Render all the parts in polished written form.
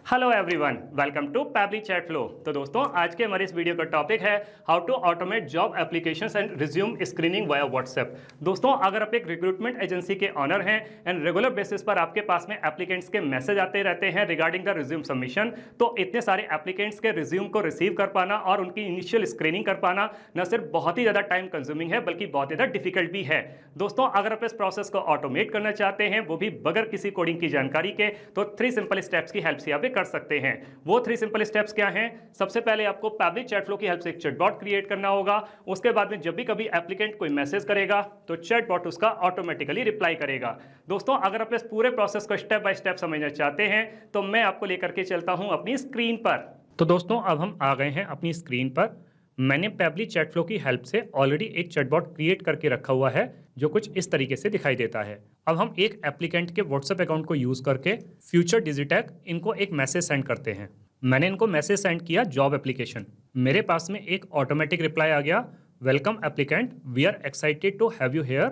Hello everyone, welcome to Pabbly chat flow. तो दोस्तों, आज के हमारे इस वीडियो का टॉपिक है how to automate job applications and resume screening via WhatsApp. दोस्तों, अगर आप एक रिक्रूटमेंट एजेंसी के ऑनर हैं एंड रेगुलर बेसिस पर आपके पास में एप्लीकेंट्स के मैसेज आते रहते हैं रिगार्डिंग द रिज्यूम सबमिशन, तो इतने सारे एप्लीकेंट्स के रिज्यूम को रिसीव कर पाना और उनकी इनिशियल स्क्रीनिंग कर पाना न सिर्फ बहुत ही ज़्यादा टाइम कंज्यूमिंग है बल्कि बहुत ज़्यादा डिफिकल्ट भी है। दोस्तों, अगर आप इस प्रोसेस को ऑटोमेट करना चाहते हैं, वो भी बगैर किसी कोडिंग की जानकारी के, तो 3 सिंपल स्टेप्स की हेल्प से आप कर सकते हैं। वो 3 सिंपल स्टेप्स क्या हैं? सबसे पहले आपको पैबली चैट फ्लो की हेल्प से एक चैटबॉट क्रिएट करना होगा। उसके बाद में जब भी कभी एप्लीकेंट कोई मैसेज करेगा तो चैटबॉट उसका ऑटोमेटिकली रिप्लाई करेगा। दोस्तों, अगर आप इस पूरे प्रोसेस को स्टेप बाय स्टेप समझना चाहते हैं तो मैं आपको लेकर के चलता हूं अपनी स्क्रीन पर। तो दोस्तों, अब हम आ गए हैं अपनी स्क्रीन पर। मैंने पैबली चैट फ्लो की हेल्प से ऑलरेडी एक चैटबॉट क्रिएट करके रखा हुआ है जो कुछ इस तरीके से दिखाई देता है। अब हम एक एप्लीकेंट के व्हाट्सएप अकाउंट को यूज करके फ्यूचर डिजिटेक इनको एक मैसेज सेंड करते हैं। मैंने इनको मैसेज सेंड किया जॉब एप्लीकेशन। मेरे पास में एक ऑटोमेटिक रिप्लाई आ गया, welcome applicant, we are excited to have you here,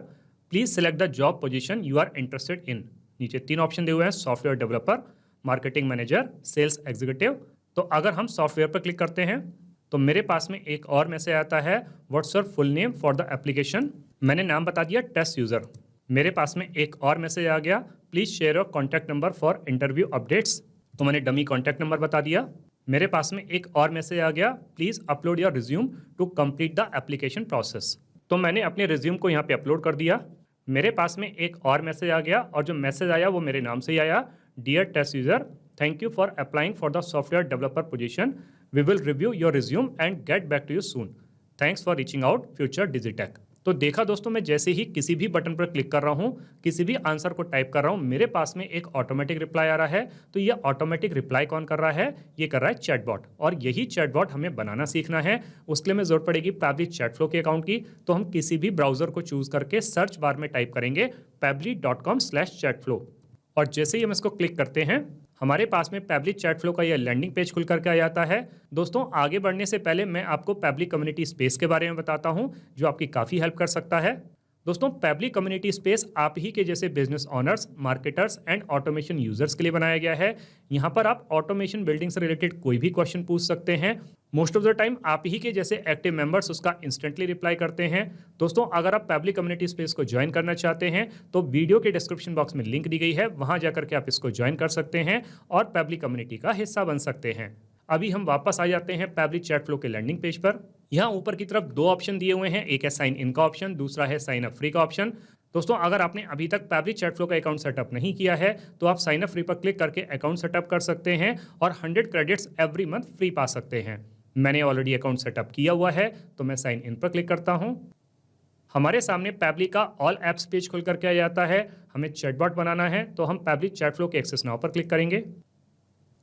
please select the job position you are interested in. नीचे 3 ऑप्शन दिए हुए हैं, software developer, marketing manager, sales executive. तो अगर हम सॉफ्टवेयर पर क्लिक करते हैं तो मेरे पास में एक और मैसेज आता है, what's your full name for the application. मैंने नाम बता दिया टेस्ट यूजर। मेरे पास में एक और मैसेज आ गया, please share your contact number for interview updates. तो मैंने डमी कॉन्टैक्ट नंबर बता दिया। मेरे पास में एक और मैसेज आ गया, please upload your resume to complete the application process. तो मैंने अपने रिज्यूम को यहाँ पे अपलोड कर दिया। मेरे पास में एक और मैसेज आ गया और जो मैसेज आया वो मेरे नाम से ही आया, dear test user, thank you for applying for the software developer position, we will review your resume and get back to you soon, thanks for reaching out Future Digitech. तो देखा दोस्तों, मैं जैसे ही किसी भी बटन पर क्लिक कर रहा हूँ, किसी भी आंसर को टाइप कर रहा हूँ, मेरे पास में एक ऑटोमेटिक रिप्लाई आ रहा है। तो ये ऑटोमेटिक रिप्लाई कौन कर रहा है? ये कर रहा है चैटबॉट। और यही चैटबॉट हमें बनाना सीखना है। उसके लिए हमें जरूरत पड़ेगी पैबली चैट फ्लो के अकाउंट की। तो हम किसी भी ब्राउजर को चूज करके सर्च बार में टाइप करेंगे pably.com/chatflow और जैसे ही हम इसको क्लिक करते हैं हमारे पास में पैबली चैट फ्लो का यह लैंडिंग पेज खुल करके आ जाता है। दोस्तों, आगे बढ़ने से पहले मैं आपको पैबली कम्युनिटी स्पेस के बारे में बताता हूं जो आपकी काफ़ी हेल्प कर सकता है। दोस्तों, पैबली कम्युनिटी स्पेस आप ही के जैसे business honours, marketers and automation users के लिए बनाया गया है। यहाँ पर आप ऑटोमेशन बिल्डिंग से रिलेटेड कोई भी क्वेश्चन पूछ सकते हैं। मोस्ट ऑफ द टाइम आप ही के जैसे एक्टिव मेंबर्स उसका इंस्टेंटली रिप्लाई करते हैं। दोस्तों, अगर आप पैबली कम्युनिटी स्पेस को ज्वाइन करना चाहते हैं तो वीडियो के डिस्क्रिप्शन बॉक्स में लिंक दी गई है, वहां जाकर के आप इसको ज्वाइन कर सकते हैं और पैबली कम्युनिटी का हिस्सा बन सकते हैं। अभी हम वापस आ जाते हैं पैबली चैट फ्लो के लैंडिंग पेज पर। यहाँ ऊपर की तरफ 2 ऑप्शन दिए हुए हैं, एक है साइन इन का ऑप्शन, दूसरा है साइन अप फ्री का ऑप्शन। दोस्तों, अगर आपने अभी तक पैबली चैट फ्लो का अकाउंट सेटअप नहीं किया है तो आप साइन अप फ्री पर क्लिक करके अकाउंट सेटअप कर सकते हैं और 100 क्रेडिट्स एवरी मंथ फ्री पा सकते हैं। मैंने ऑलरेडी अकाउंट सेटअप किया हुआ है तो मैं साइन इन पर क्लिक करता हूं। हमारे सामने पैबली का ऑल एप्स पेज खुल करके आ जाता है। हमें चैटबॉट बनाना है तो हम पैबली चैट फ्लो के एक्सेस नाउ पर क्लिक करेंगे।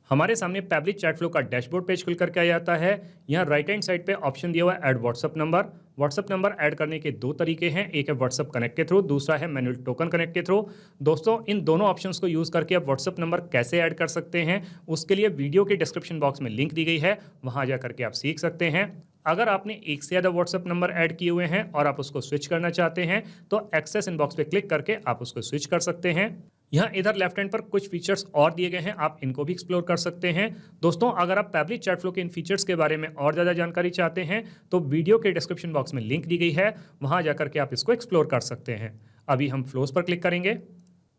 हमारे सामने पैबली चैट फ्लो का डैशबोर्ड पेज खुल करके आ जाता है। यहाँ राइट हैंड साइड पे ऑप्शन दिया हुआ है add WhatsApp number. WhatsApp number add करने के 2 तरीके हैं, एक है व्हाट्सअप कनेक्ट के थ्रू, दूसरा है मैनुअल टोकन कनेक्ट के थ्रू। दोस्तों, इन दोनों ऑप्शंस को यूज करके आप व्हाट्सअप नंबर कैसे ऐड कर सकते हैं उसके लिए वीडियो के डिस्क्रिप्शन बॉक्स में लिंक दी गई है, वहां जा करके आप सीख सकते हैं। अगर आपने एक से ज़्यादा व्हाट्सअप नंबर ऐड किए हुए हैं और आप उसको स्विच करना चाहते हैं तो एक्सेस इनबॉक्स पे क्लिक करके आप उसको स्विच कर सकते हैं। यहाँ इधर लेफ्ट हैंड पर कुछ फीचर्स और दिए गए हैं, आप इनको भी एक्सप्लोर कर सकते हैं। दोस्तों, अगर आप पैबली चैट फ्लो के इन फीचर्स के बारे में और ज़्यादा जानकारी चाहते हैं तो वीडियो के डिस्क्रिप्शन बॉक्स में लिंक दी गई है, वहाँ जाकर के आप इसको एक्सप्लोर कर सकते हैं। अभी हम फ्लोज पर क्लिक करेंगे।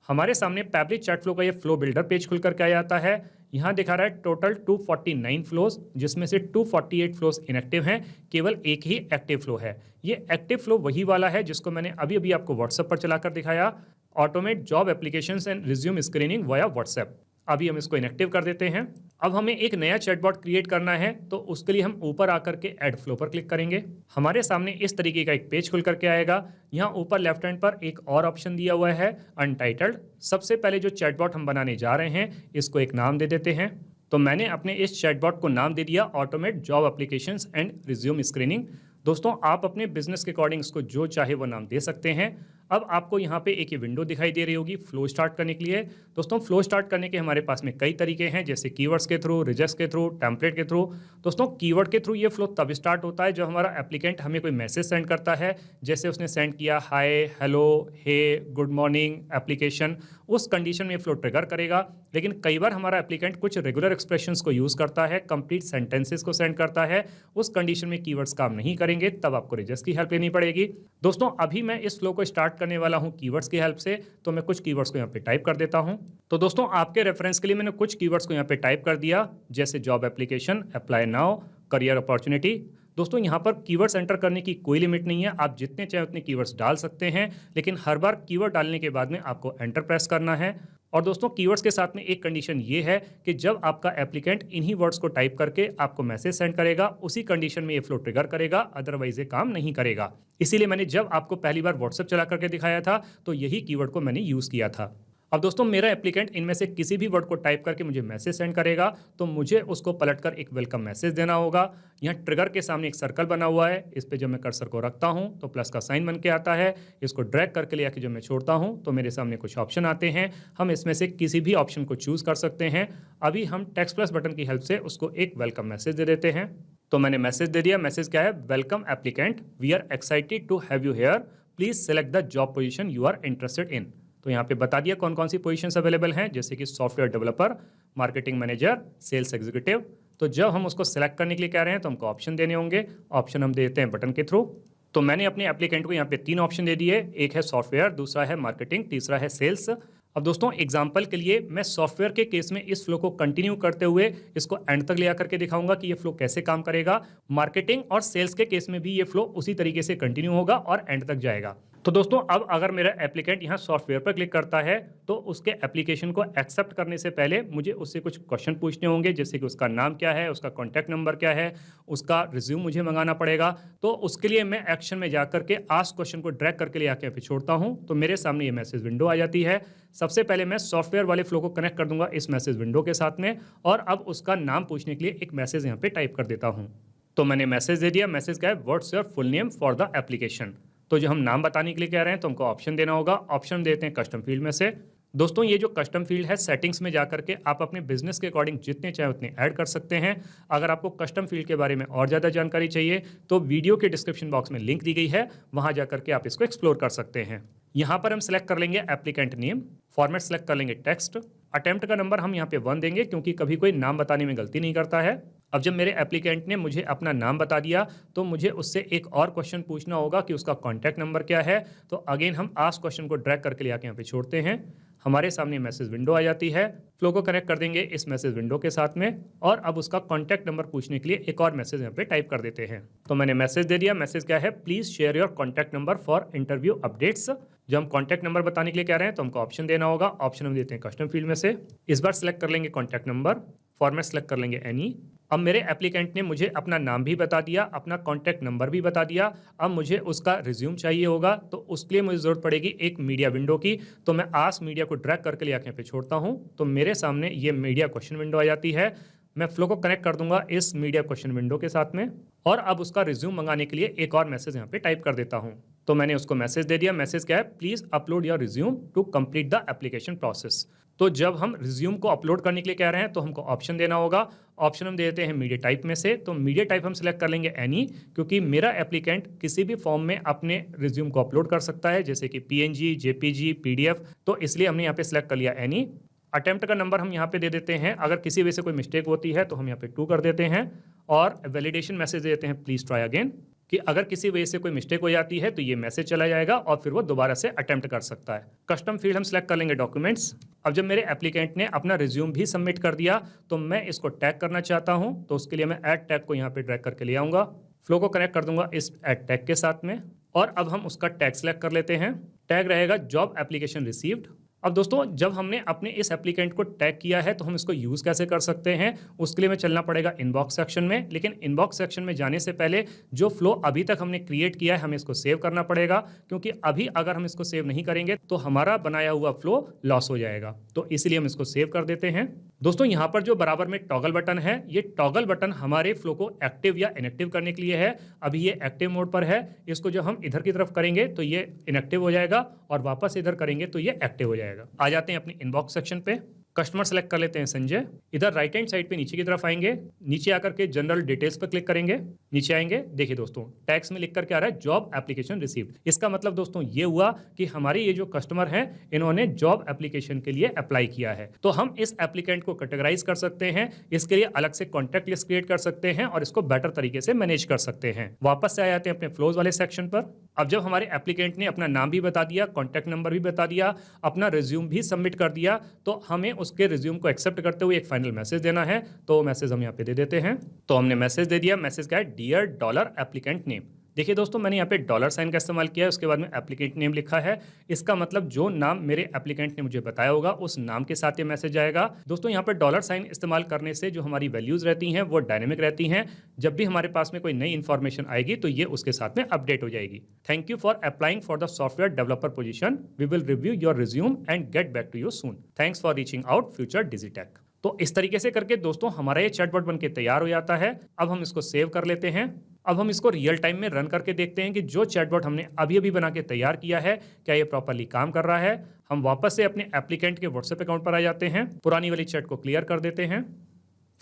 हमारे सामने पैबली चैट फ्लो का ये फ्लो बिल्डर पेज खुल करके आ जाता है। यहाँ दिखा रहा है टोटल 249 फ्लोज, जिसमें से 248 फ्लोज इनएक्टिव हैं, केवल एक ही एक्टिव फ्लो है। ये एक्टिव फ्लो वही वाला है जिसको मैंने अभी अभी आपको व्हाट्सएप पर चलाकर दिखाया, automate job applications and resume screening via WhatsApp. अभी हम इसको इनएक्टिव कर देते हैं। अब हमें एक नया चैटबॉट क्रिएट करना है तो उसके लिए हम ऊपर आकर के ऐड फ्लो पर क्लिक करेंगे। हमारे सामने इस तरीके का एक पेज खुल करके आएगा। यहाँ ऊपर लेफ्ट हैंड पर एक और ऑप्शन दिया हुआ है अनटाइटल्ड। सबसे पहले जो चैटबॉट हम बनाने जा रहे हैं इसको एक नाम दे देते हैं। तो मैंने अपने इस चैटबॉट को नाम दे दिया automate job applications and resume screening. दोस्तों, आप अपने बिजनेस के अकॉर्डिंग इसको जो चाहे वो नाम दे सकते हैं। अब आपको यहाँ पे एक ये विंडो दिखाई दे रही होगी फ्लो स्टार्ट करने के लिए। दोस्तों फ्लो स्टार्ट करने के हमारे पास में कई तरीके हैं, जैसे कीवर्ड्स के थ्रू, रिजेक्ट्स के थ्रू, टेम्पलेट के थ्रू। दोस्तों कीवर्ड के थ्रू ये फ्लो तब स्टार्ट होता है जब हमारा एप्लीकेंट हमें कोई मैसेज सेंड करता है, जैसे उसने सेंड किया हाय, हेलो, हे, गुड मॉर्निंग, एप्लीकेशन, उस कंडीशन में फ्लो ट्रिगर करेगा। लेकिन कई बार हमारा एप्लीकेंट कुछ रेगुलर एक्सप्रेशंस को यूज़ करता है, कंप्लीट सेंटेंसेस को सेंड करता है, उस कंडीशन में कीवर्ड्स काम नहीं करेंगे, तब आपको रिजेक्ट्स की हेल्प लेनी पड़ेगी। दोस्तों अभी मैं इस फ्लो को स्टार्ट करने वाला हूं कीवर्ड्स की हेल्प से, तो मैं कुछ कीवर्ड्स को यहाँ पे टाइप कर देता हूं। तो दोस्तों आपके रेफरेंस के लिए मैंने कुछ कीवर्ड्स को यहाँ पे टाइप कर दिया, जैसे job application, apply now, career opportunity. दोस्तों यहाँ पर कीवर्ड्स एंटर करने की कोई लिमिट नहीं है, आप जितने चाहे उतने कीवर्ड्स डाल सकते हैं, लेकिन हर बार कीवर्ड डालने के बाद में आपको एंटर प्रेस करना है। और दोस्तों कीवर्ड्स के साथ में एक कंडीशन ये है कि जब आपका एप्लीकेंट इन्हीं वर्ड्स को टाइप करके आपको मैसेज सेंड करेगा, उसी कंडीशन में ये फ्लो ट्रिगर करेगा, अदरवाइज ये काम नहीं करेगा। इसीलिए मैंने जब आपको पहली बार व्हाट्सएप चला करके दिखाया था तो यही कीवर्ड को मैंने यूज़ किया था। अब दोस्तों मेरा एप्लीकेंट इनमें से किसी भी वर्ड को टाइप करके मुझे मैसेज सेंड करेगा, तो मुझे उसको पलटकर एक वेलकम मैसेज देना होगा। यहाँ ट्रिगर के सामने एक सर्कल बना हुआ है, इस पे जब मैं कर्सर को रखता हूँ तो प्लस का साइन बन के आता है। इसको ड्रैग करके ले आके जब मैं छोड़ता हूँ तो मेरे सामने कुछ ऑप्शन आते हैं, हम इसमें से किसी भी ऑप्शन को चूज कर सकते हैं। अभी हम टेक्स्ट प्लस बटन की हेल्प से उसको एक वेलकम मैसेज दे देते हैं। तो मैंने मैसेज दे दिया। मैसेज क्या है? Welcome applicant, we are excited to have you here, please select the job position you are interested in. तो यहाँ पे बता दिया कौन कौन सी पोजीशंस अवेलेबल हैं, जैसे कि software developer, marketing manager, sales executive. तो जब हम उसको सेलेक्ट करने के लिए कह रहे हैं तो हमको ऑप्शन देने होंगे, ऑप्शन हम देते हैं बटन के थ्रू। तो मैंने अपने एप्लीकेंट को यहाँ पे 3 ऑप्शन दे दिए, एक है सॉफ्टवेयर, दूसरा है मार्केटिंग, तीसरा है सेल्स। अब दोस्तों एग्जाम्पल के लिए मैं सॉफ्टवेयर के केस में इस फ्लो को कंटिन्यू करते हुए इसको एंड तक ले आकर के दिखाऊंगा कि ये फ्लो कैसे काम करेगा। मार्केटिंग और सेल्स के केस में भी ये फ्लो उसी तरीके से कंटिन्यू होगा और एंड तक जाएगा। तो दोस्तों अब अगर मेरा एप्लीकेंट यहाँ सॉफ्टवेयर पर क्लिक करता है तो उसके एप्लीकेशन को एक्सेप्ट करने से पहले मुझे उससे कुछ क्वेश्चन पूछने होंगे, जैसे कि उसका नाम क्या है, उसका कॉन्टैक्ट नंबर क्या है, उसका रिज्यूम मुझे मंगाना पड़ेगा। तो उसके लिए मैं एक्शन में जाकर के आस्क क्वेश्चन को ड्रैग करके ले आके छोड़ता हूँ, तो मेरे सामने ये मैसेज विंडो आ जाती है। सबसे पहले मैं सॉफ्टवेयर वाले फ्लो को कनेक्ट कर दूंगा इस मैसेज विंडो के साथ में, और अब उसका नाम पूछने के लिए एक मैसेज यहाँ पे टाइप कर देता हूँ। तो मैंने मैसेज दे दिया। मैसेज क्या है? What's your full name for the application. तो जो हम नाम बताने के लिए कह रहे हैं तो हमको ऑप्शन देना होगा। ऑप्शन देते हैं कस्टम फील्ड में से। दोस्तों ये जो कस्टम फील्ड है, सेटिंग्स में जाकर के आप अपने बिजनेस के अकॉर्डिंग जितने चाहे उतने ऐड कर सकते हैं। अगर आपको कस्टम फील्ड के बारे में और ज़्यादा जानकारी चाहिए तो वीडियो के डिस्क्रिप्शन बॉक्स में लिंक दी गई है, वहाँ जाकर के आप इसको एक्सप्लोर कर सकते हैं। यहाँ पर हम सेलेक्ट कर लेंगे एप्लीकेंट नेम, फॉर्मेट सेलेक्ट कर लेंगे टेक्स्ट, अटेम्प्ट का नंबर हम यहाँ पे 1 देंगे क्योंकि कभी कोई नाम बताने में गलती नहीं करता है। अब जब मेरे एप्लीकेंट ने मुझे अपना नाम बता दिया तो मुझे उससे एक और क्वेश्चन पूछना होगा कि उसका कॉन्टैक्ट नंबर क्या है। तो अगेन हम आस्क क्वेश्चन को ड्रैग करके ले आके यहाँ पे छोड़ते हैं। हमारे सामने मैसेज विंडो आ जाती है। फ्लो को कनेक्ट कर देंगे इस मैसेज विंडो के साथ में, और अब उसका कॉन्टैक्ट नंबर पूछने के लिए एक और मैसेज यहाँ पे टाइप कर देते हैं। तो मैंने मैसेज दे दिया। मैसेज क्या है? Please share your contact number for interview updates. जब हम कॉन्टैक्ट नंबर बताने के लिए कह रहे हैं तो हमको ऑप्शन देना होगा। ऑप्शन हम देते हैं कस्टम फील्ड में से। इस बार सेलेक्ट कर लेंगे कॉन्टैक्ट नंबर, फॉर्मेट सेलेक्ट कर लेंगे एनी। अब मेरे एप्लीकेंट ने मुझे अपना नाम भी बता दिया, अपना कॉन्टैक्ट नंबर भी बता दिया। अब मुझे उसका रिज्यूम चाहिए होगा, तो उसके लिए मुझे जरूरत पड़ेगी एक मीडिया विंडो की। तो मैं आस्क मीडिया को ड्रैग करके ले आके यहाँ पे छोड़ता हूँ, तो मेरे सामने ये मीडिया क्वेश्चन विंडो आ जाती है। मैं फ्लो को कनेक्ट कर दूंगा इस मीडिया क्वेश्चन विंडो के साथ में, और अब उसका रिज्यूम मंगाने के लिए एक और मैसेज यहाँ पे टाइप कर देता हूँ। तो मैंने उसको मैसेज दे दिया। मैसेज क्या है? Please upload your resume to complete the application process. तो जब हम रिज्यूम को अपलोड करने के लिए कह रहे हैं तो हमको ऑप्शन देना होगा। ऑप्शन हम देते हैं मीडिया टाइप में से। तो मीडिया टाइप हम सिलेक्ट कर लेंगे एनी, क्योंकि मेरा एप्लीकेंट किसी भी फॉर्म में अपने रिज्यूम को अपलोड कर सकता है, जैसे कि PNG, JPG, PDF। तो इसलिए हमने यहाँ पे सिलेक्ट कर लिया एनी। अटेम्प्ट का नंबर हम यहाँ पे दे देते हैं। अगर किसी वजह से कोई मिस्टेक होती है तो हम यहाँ पे 2 कर देते हैं, और वैलिडेशन मैसेज देते हैं प्लीज ट्राई अगेन, कि अगर किसी वजह से कोई मिस्टेक हो जाती है तो ये मैसेज चला जाएगा और फिर वो दोबारा से अटेम्प्ट कर सकता है। कस्टम फील्ड हम सेलेक्ट कर लेंगे डॉक्यूमेंट्स। अब जब मेरे एप्लीकेंट ने अपना रिज्यूम भी सबमिट कर दिया तो मैं इसको टैग करना चाहता हूं, तो उसके लिए मैं ऐड टैग को यहाँ पे ड्रैग करके ले आऊंगा। फ्लो को कनेक्ट कर दूंगा इस ऐड टैग के साथ में, और अब हम उसका टैग सेलेक्ट कर लेते हैं। टैग रहेगा जॉब एप्लीकेशन रिसीव्ड। अब दोस्तों जब हमने अपने इस एप्लीकेंट को टैग किया है तो हम इसको यूज़ कैसे कर सकते हैं, उसके लिए मैं चलना पड़ेगा इनबॉक्स सेक्शन में। लेकिन इनबॉक्स सेक्शन में जाने से पहले जो फ्लो अभी तक हमने क्रिएट किया है हमें इसको सेव करना पड़ेगा, क्योंकि अभी अगर हम इसको सेव नहीं करेंगे तो हमारा बनाया हुआ फ्लो लॉस हो जाएगा। तो इसीलिए हम इसको सेव कर देते हैं। दोस्तों यहाँ पर जो बराबर में टॉगल बटन है, ये टॉगल बटन हमारे फ्लो को एक्टिव या इनएक्टिव करने के लिए है। अभी ये एक्टिव मोड पर है, इसको जो हम इधर की तरफ करेंगे तो ये इनएक्टिव हो जाएगा और वापस इधर करेंगे तो ये एक्टिव हो जाएगा। आ जाते हैं अपनी इनबॉक्स सेक्शन पे, कस्टमर सेलेक्ट कर लेते हैं संजय। इधर राइट हैंड साइड पे नीचे की तरफ आएंगे, नीचे आकर के जनरल डिटेल्स पर क्लिक करेंगे, नीचे आएंगे, देखिए दोस्तों टैक्स में लिख करके आ रहा है जॉब एप्लीकेशन रिसीव्ड। इसका मतलब दोस्तों ये हुआ कि हमारे ये जो कस्टमर हैं इन्होंने जॉब एप्लीकेशन के लिए अप्लाई किया है। तो हम इस एप्लीकेंट को कैटेगराइज कर सकते हैं, इसके लिए अलग से कॉन्टैक्ट लिस्ट क्रिएट कर सकते हैं और इसको बेटर तरीके से मैनेज कर सकते हैं। वापस से आ जाते हैं अपने फ्लोज वाले सेक्शन पर। अब जब हमारे एप्लीकेंट ने अपना नाम भी बता दिया, कॉन्टैक्ट नंबर भी बता दिया, अपना रिज्यूम भी सबमिट कर दिया, तो हमें उसके रिज्यूम को एक्सेप्ट करते हुए एक फाइनल मैसेज देना है। तो मैसेज हम यहाँ पे दे देते हैं। तो हमने मैसेज दे दिया, मैसेज क्या है, डियर डॉलर एप्लीकेंट नेम। देखिए दोस्तों मैंने यहाँ पे डॉलर साइन का इस्तेमाल किया है, उसके बाद में एप्लीकेंट नेम लिखा है। इसका मतलब जो नाम मेरे एप्लीकेंट ने मुझे बताया होगा उस नाम के साथ ये मैसेज आएगा। दोस्तों यहाँ पर डॉलर साइन इस्तेमाल करने से जो हमारी वैल्यूज रहती हैं वो डायनेमिक रहती हैं। जब भी हमारे पास में कोई नई इन्फॉर्मेशन आएगी तो ये उसके साथ में अपडेट हो जाएगी। Thank you for applying for the software developer position, we will review your resume and get back to you soon, thanks for reaching out Future Digitech. तो इस तरीके से करके दोस्तों हमारा ये चैटबॉट बनके तैयार हो जाता है। अब हम इसको सेव कर लेते हैं। अब हम इसको रियल टाइम में रन करके देखते हैं कि जो चैटबॉट हमने अभी अभी बना के तैयार किया है क्या ये प्रॉपरली काम कर रहा है। हम वापस से अपने एप्लीकेंट के व्हाट्सएप अकाउंट पर आ जाते हैं, पुरानी वाली चैट को क्लियर कर देते हैं,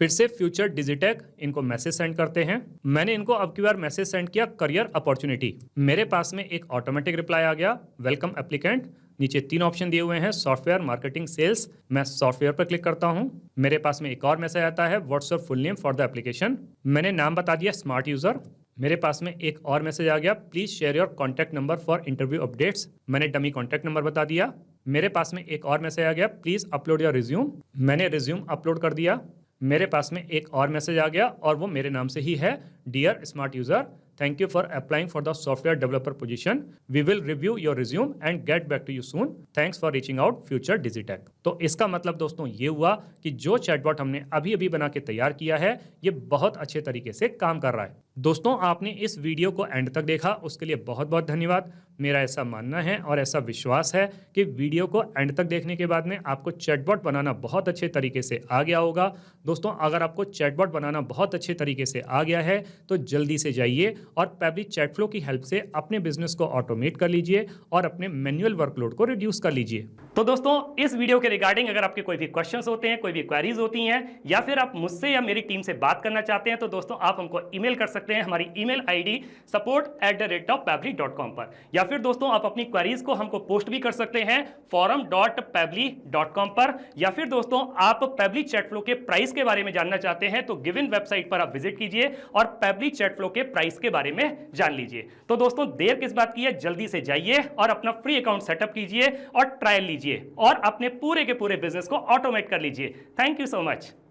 फिर से फ्यूचर डिजिटेक इनको मैसेज सेंड करते हैं। मैंने इनको अब की बार मैसेज सेंड किया करियर अपॉर्चुनिटी। मेरे पास में एक ऑटोमेटिक रिप्लाई आ गया, वेलकम एप्लीकेंट। नीचे 3 ऑप्शन दिए हुए हैं, सॉफ्टवेयर, मार्केटिंग, सेल्स। मैं सॉफ्टवेयर पर क्लिक करता हूं। मेरे पास में एक और मैसेज आता है, what's your full name for the application. मैंने नाम बता दिया स्मार्ट यूजर। मेरे पास में एक और मैसेज आ गया, please share your contact number for interview updates. मैंने डमी कॉन्टैक्ट नंबर बता दिया। मेरे पास में एक और मैसेज आ गया, प्लीज अपलोड योर रिज्यूम। मैंने रिज्यूम अपलोड कर दिया। मेरे पास में एक और मैसेज आ गया और वो मेरे नाम से ही है, dear smart user, thank you for applying for the software developer position, we will review your resume and get back to you soon, thanks for reaching out Future Digitech. तो इसका मतलब दोस्तों ये हुआ कि जो चैटबॉट हमने अभी अभी बना के तैयार किया है ये बहुत अच्छे तरीके से काम कर रहा है। दोस्तों आपने इस वीडियो को एंड तक देखा, उसके लिए बहुत बहुत धन्यवाद। मेरा ऐसा मानना है और ऐसा विश्वास है कि वीडियो को एंड तक देखने के बाद में आपको चैटबॉट बनाना बहुत अच्छे तरीके से आ गया होगा। दोस्तों अगर आपको चैटबॉट बनाना बहुत अच्छे तरीके से आ गया है तो जल्दी से जाइए और पैबली चैटफ्लो की हेल्प से अपने बिजनेस को ऑटोमेट कर लीजिए और अपने मैनुअल वर्कलोड को रिड्यूस कर लीजिए। तो दोस्तों इस वीडियो के रिगार्डिंग अगर आपके कोई भी क्वेश्चंस होते हैं, कोई भी क्वेरीज होती हैं या फिर आप मुझसे या मेरी टीम से बात करना चाहते हैं तो दोस्तों आप हमको ईमेल कर सकते हैं हमारी ईमेल आईडी support@pabbly.com पर, या फिर दोस्तों आप अपनी क्वेरीज को हमको पोस्ट भी कर सकते हैं forum.pabbly.com पर, या फिर दोस्तों आप पैबली चैटफ्लो के प्राइस के बारे में जानना चाहते हैं तो गिवन वेबसाइट पर आप विजिट कीजिए और पैबली चैटफ्लो के प्राइस के बारे में जान लीजिए। तो दोस्तों देर किस बात की है, जल्दी से जाइए और अपना फ्री अकाउंट सेटअप कीजिए और ट्रायल लीजिए और अपने पूरे के पूरे बिजनेस को ऑटोमेट कर लीजिए। Thank you so much.